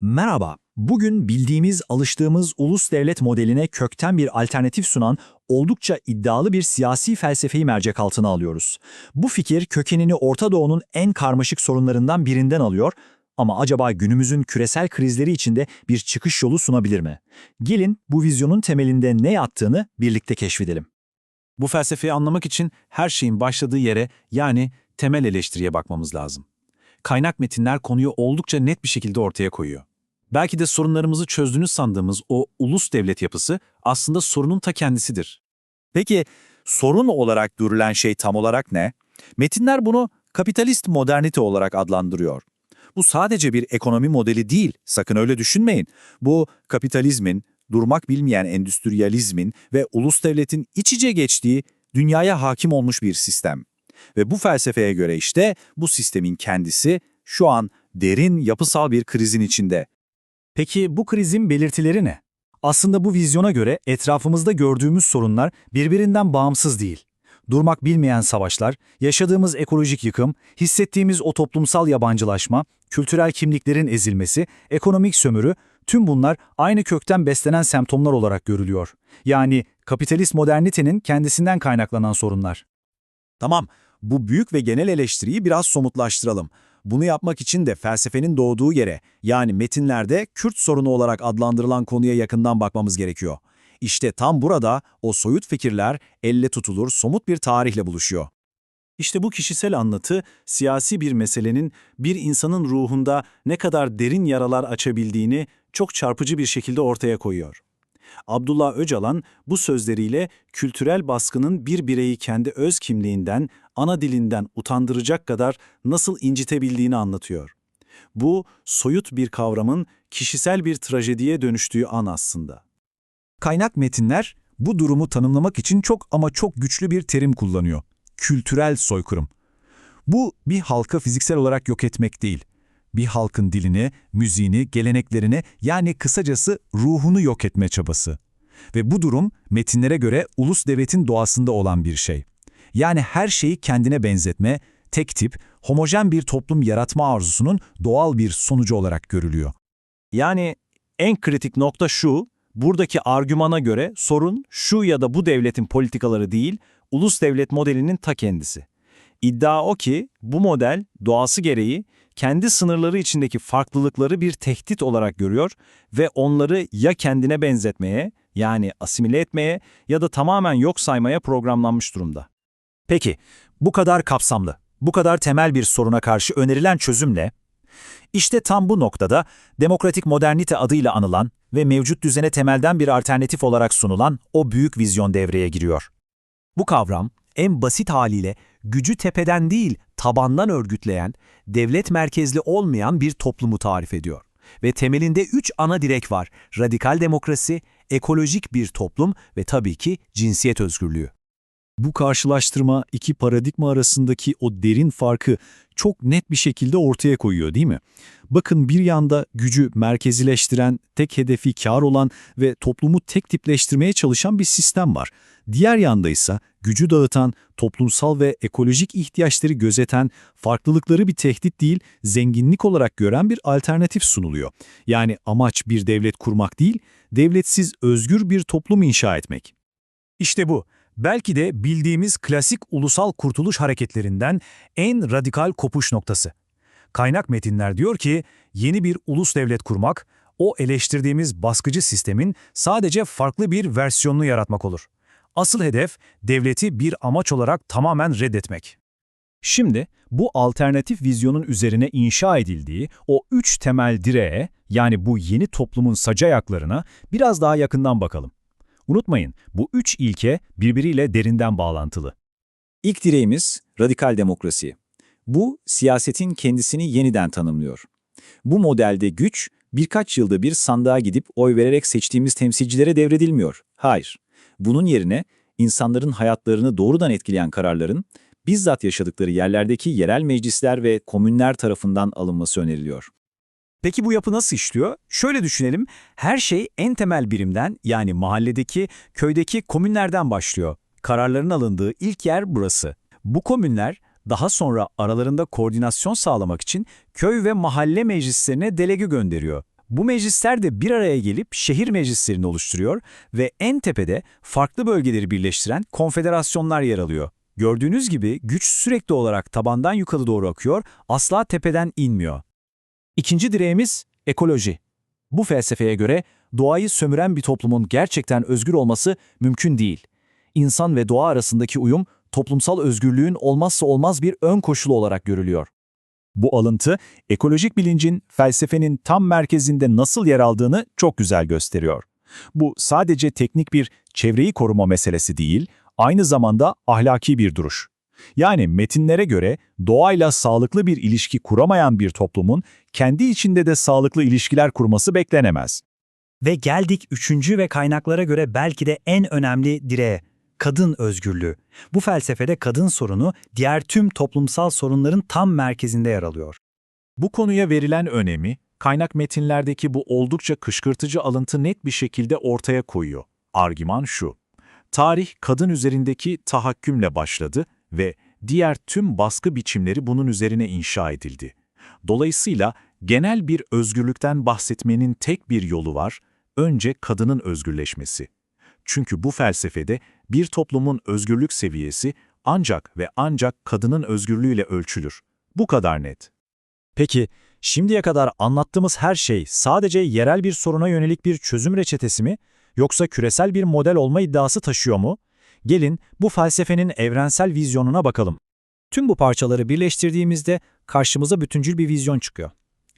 Merhaba, bugün bildiğimiz, alıştığımız ulus devlet modeline kökten bir alternatif sunan oldukça iddialı bir siyasi felsefeyi mercek altına alıyoruz. Bu fikir kökenini Orta Doğu'nun en karmaşık sorunlarından birinden alıyor ama acaba günümüzün küresel krizleri içinde bir çıkış yolu sunabilir mi? Gelin bu vizyonun temelinde ne yattığını birlikte keşfedelim. Bu felsefeyi anlamak için her şeyin başladığı yere, yani temel eleştiriye bakmamız lazım. Kaynak metinler konuyu oldukça net bir şekilde ortaya koyuyor. Belki de sorunlarımızı çözdüğünü sandığımız o ulus devlet yapısı aslında sorunun ta kendisidir. Peki sorun olarak görülen şey tam olarak ne? Metinler bunu kapitalist modernite olarak adlandırıyor. Bu sadece bir ekonomi modeli değil, sakın öyle düşünmeyin. Bu kapitalizmin, durmak bilmeyen endüstriyalizmin ve ulus devletin iç içe geçtiği, dünyaya hakim olmuş bir sistem. Ve bu felsefeye göre işte bu sistemin kendisi şu an derin yapısal bir krizin içinde. Peki bu krizin belirtileri ne? Aslında bu vizyona göre etrafımızda gördüğümüz sorunlar birbirinden bağımsız değil. Durmak bilmeyen savaşlar, yaşadığımız ekolojik yıkım, hissettiğimiz o toplumsal yabancılaşma, kültürel kimliklerin ezilmesi, ekonomik sömürü, tüm bunlar aynı kökten beslenen semptomlar olarak görülüyor. Yani kapitalist modernitenin kendisinden kaynaklanan sorunlar. Tamam, bu büyük ve genel eleştiriyi biraz somutlaştıralım. Bunu yapmak için de felsefenin doğduğu yere, yani metinlerde Kürt sorunu olarak adlandırılan konuya yakından bakmamız gerekiyor. İşte tam burada o soyut fikirler elle tutulur, somut bir tarihle buluşuyor. İşte bu kişisel anlatı, siyasi bir meselenin bir insanın ruhunda ne kadar derin yaralar açabildiğini çok çarpıcı bir şekilde ortaya koyuyor. Abdullah Öcalan bu sözleriyle kültürel baskının bir bireyi kendi öz kimliğinden, ana dilinden utandıracak kadar nasıl incitebildiğini anlatıyor. Bu, soyut bir kavramın kişisel bir trajediye dönüştüğü an aslında. Kaynak metinler bu durumu tanımlamak için çok ama çok güçlü bir terim kullanıyor. Kültürel soykırım. Bu bir halka fiziksel olarak yok etmek değil. Bir halkın dilini, müziğini, geleneklerini, yani kısacası ruhunu yok etme çabası. Ve bu durum metinlere göre ulus devletin doğasında olan bir şey. Yani her şeyi kendine benzetme, tek tip, homojen bir toplum yaratma arzusunun doğal bir sonucu olarak görülüyor. Yani en kritik nokta şu, buradaki argümana göre sorun şu ya da bu devletin politikaları değil, ulus devlet modelinin ta kendisi. İddia o ki bu model doğası gereği kendi sınırları içindeki farklılıkları bir tehdit olarak görüyor ve onları ya kendine benzetmeye, yani asimile etmeye ya da tamamen yok saymaya programlanmış durumda. Peki, bu kadar kapsamlı, bu kadar temel bir soruna karşı önerilen çözüm ne? İşte tam bu noktada demokratik modernite adıyla anılan ve mevcut düzene temelden bir alternatif olarak sunulan o büyük vizyon devreye giriyor. Bu kavram en basit haliyle gücü tepeden değil tabandan örgütleyen, devlet merkezli olmayan bir toplumu tarif ediyor. Ve temelinde 3 ana direk var: radikal demokrasi, ekolojik bir toplum ve tabii ki cinsiyet özgürlüğü. Bu karşılaştırma iki paradigma arasındaki o derin farkı çok net bir şekilde ortaya koyuyor, değil mi? Bakın, bir yanda gücü merkezileştiren, tek hedefi kar olan ve toplumu tek tipleştirmeye çalışan bir sistem var. Diğer yanda ise gücü dağıtan, toplumsal ve ekolojik ihtiyaçları gözeten, farklılıkları bir tehdit değil, zenginlik olarak gören bir alternatif sunuluyor. Yani amaç bir devlet kurmak değil, devletsiz özgür bir toplum inşa etmek. İşte bu. Belki de bildiğimiz klasik ulusal kurtuluş hareketlerinden en radikal kopuş noktası. Kaynak metinler diyor ki, yeni bir ulus devlet kurmak, o eleştirdiğimiz baskıcı sistemin sadece farklı bir versiyonunu yaratmak olur. Asıl hedef, devleti bir amaç olarak tamamen reddetmek. Şimdi bu alternatif vizyonun üzerine inşa edildiği o 3 temel direğe, yani bu yeni toplumun sac ayaklarına biraz daha yakından bakalım. Unutmayın, bu 3 ilke birbiriyle derinden bağlantılı. İlk direğimiz radikal demokrasi. Bu, siyasetin kendisini yeniden tanımlıyor. Bu modelde güç, birkaç yılda bir sandığa gidip oy vererek seçtiğimiz temsilcilere devredilmiyor. Hayır. Bunun yerine insanların hayatlarını doğrudan etkileyen kararların, bizzat yaşadıkları yerlerdeki yerel meclisler ve komünler tarafından alınması öneriliyor. Peki bu yapı nasıl işliyor? Şöyle düşünelim, her şey en temel birimden, yani mahalledeki, köydeki komünlerden başlıyor. Kararların alındığı ilk yer burası. Bu komünler daha sonra aralarında koordinasyon sağlamak için köy ve mahalle meclislerine delege gönderiyor. Bu meclisler de bir araya gelip şehir meclislerini oluşturuyor ve en tepede farklı bölgeleri birleştiren konfederasyonlar yer alıyor. Gördüğünüz gibi güç sürekli olarak tabandan yukarı doğru akıyor, asla tepeden inmiyor. İkinci direğimiz ekoloji. Bu felsefeye göre doğayı sömüren bir toplumun gerçekten özgür olması mümkün değil. İnsan ve doğa arasındaki uyum toplumsal özgürlüğün olmazsa olmaz bir ön koşulu olarak görülüyor. Bu alıntı, ekolojik bilincin felsefenin tam merkezinde nasıl yer aldığını çok güzel gösteriyor. Bu sadece teknik bir çevreyi koruma meselesi değil, aynı zamanda ahlaki bir duruş. Yani metinlere göre doğayla sağlıklı bir ilişki kuramayan bir toplumun kendi içinde de sağlıklı ilişkiler kurması beklenemez. Ve geldik üçüncü ve kaynaklara göre belki de en önemli direğe, kadın özgürlüğü. Bu felsefede kadın sorunu diğer tüm toplumsal sorunların tam merkezinde yer alıyor. Bu konuya verilen önemi, kaynak metinlerdeki bu oldukça kışkırtıcı alıntı net bir şekilde ortaya koyuyor. Argüman şu: tarih kadın üzerindeki tahakkümle başladı ve diğer tüm baskı biçimleri bunun üzerine inşa edildi. Dolayısıyla genel bir özgürlükten bahsetmenin tek bir yolu var, önce kadının özgürleşmesi. Çünkü bu felsefede bir toplumun özgürlük seviyesi ancak ve ancak kadının özgürlüğüyle ölçülür. Bu kadar net. Peki, şimdiye kadar anlattığımız her şey sadece yerel bir soruna yönelik bir çözüm reçetesi mi, yoksa küresel bir model olma iddiası taşıyor mu? Gelin bu felsefenin evrensel vizyonuna bakalım. Tüm bu parçaları birleştirdiğimizde karşımıza bütüncül bir vizyon çıkıyor.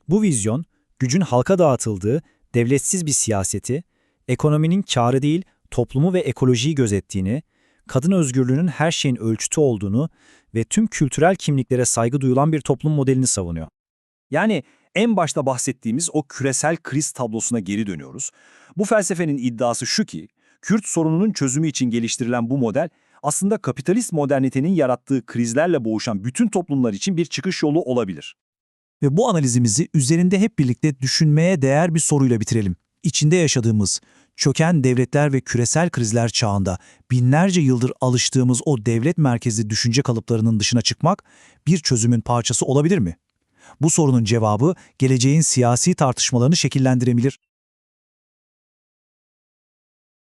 Bu vizyon, gücün halka dağıtıldığı, devletsiz bir siyaseti, ekonominin kârı değil, toplumu ve ekolojiyi gözettiğini, kadın özgürlüğünün her şeyin ölçütü olduğunu ve tüm kültürel kimliklere saygı duyulan bir toplum modelini savunuyor. Yani en başta bahsettiğimiz o küresel kriz tablosuna geri dönüyoruz. Bu felsefenin iddiası şu ki, Kürt sorununun çözümü için geliştirilen bu model, aslında kapitalist modernitenin yarattığı krizlerle boğuşan bütün toplumlar için bir çıkış yolu olabilir. Ve bu analizimizi üzerinde hep birlikte düşünmeye değer bir soruyla bitirelim. İçinde yaşadığımız, çöken devletler ve küresel krizler çağında binlerce yıldır alıştığımız o devlet merkezli düşünce kalıplarının dışına çıkmak bir çözümün parçası olabilir mi? Bu sorunun cevabı geleceğin siyasi tartışmalarını şekillendirebilir.